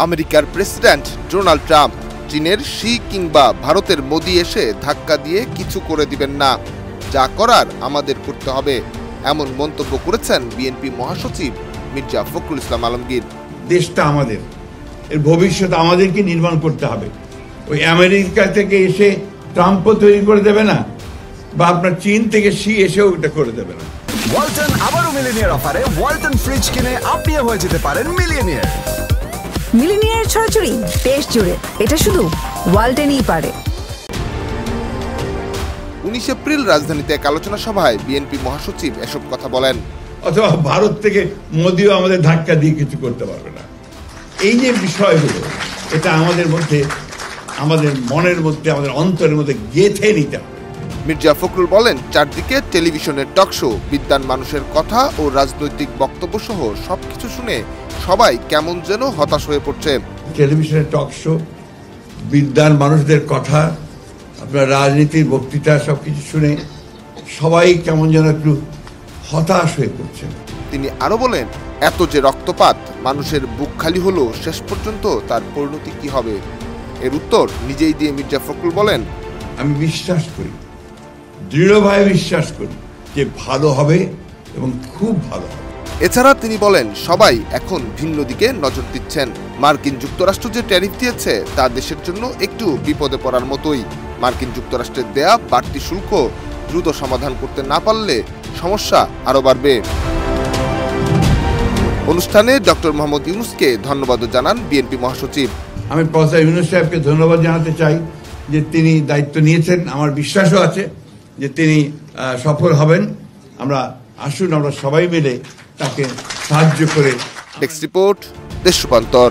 আমেরিকার president Donald Trump চীনের she কিংবা ভারতের মোদি এসে ধাক্কা দিয়ে কিছু করে দিবেন না, যা করার আমাদের করতে হবে, এমন মন্তব্য করেছেন বিএনপি মহাসচিব মির্জা ফখরুল ইসলাম আলমগীর। দেশটা আমাদের, এর ভবিষ্যৎ আমাদেরকে নির্মাণ করতে হবে। ওই আমেরিকা থেকে এসে ট্রাম্পও তৈরি করে দেবে না, বা আপনার চীন থেকে শি এসেও এটা করে দেবে না। ওয়ালটন আবারও মিলিনিয়ার অফারে ওয়ালটন ফ্রিজ কিনে আপনিও হয়ে যেতে পারেন মিলিয়নিয়ার। মিলিনিয়ার ছড়াছড়ি দেশ জুড়ে, এটা শুধু ওয়ালটনই পারে। 19 এপ্রিল রাজধানীতে এক আলোচনা সভায় বিএনপি মহাসচিব এসব কথা বলেন। অথবা ভারত থেকে মোদিও আমাদের ধাক্কা দিয়ে কিছু করতে পারবে না। এই যে বিষয়গুলো, এটা আমাদের মধ্যে, আমাদের মনের মধ্যে, আমাদের অন্তরের মধ্যে গেঁথে নিতে হবে। মির্জা ফখরুল বলেন, চারদিকে টেলিভিশনের টকশো, বিদ্বান মানুষের কথা ও রাজনৈতিক বক্তব্য সহ সবকিছু শুনে সবাই কেমন যেন হতাশ হয়ে পড়ছে। টেলিভিশনের টকশো, বিদ্বান মানুষদের কথা, আপনার রাজনীতির বক্তৃতা, সবকিছু শুনে সবাই কেমন যেন একটু হতাশ হয়ে পড়ছে। তিনি আরো বলেন, এত যে রক্তপাত, মানুষের বুক খালি হলো, শেষ পর্যন্ত তার পরিণতি কি হবে? এর উত্তর নিজেই দিয়ে মির্জা ফখরুল বলেন, আমি বিশ্বাস করি, দৃঢ়ভাবে বিশ্বাস করি যে ভালো হবে এবং খুব ভালো হবে। এছাড়া তিনি বলেন, সবাই এখন ভিন্ন দিকে নজর দিচ্ছেন। মার্কিন যুক্তরাষ্ট্র যে ট্যারিফ দিয়েছে তা দেশের জন্য একটু বিপদে পড়ার মতোই। মার্কিন যুক্তরাষ্ট্রের দেয়া বাড়তি শুল্ক দ্রুত সমাধান করতে না পারলে সমস্যা আরো বাড়বে। অনুষ্ঠানে ডক্টর মোহাম্মদ ইউনূসকে ধন্যবাদ জানান বিএনপি মহাসচিব। আমি প্রফেসর ইউনূস সাহেবকে ধন্যবাদ জানাতে চাই যে তিনি দায়িত্ব নিয়েছেন। আমার বিশ্বাসও আছে যে তিনি সফল হবেন। আসুন আমরা সবাই মিলে তাকে সাহায্য করে। ডেস্ক রিপোর্ট, দেশ রূপান্তর।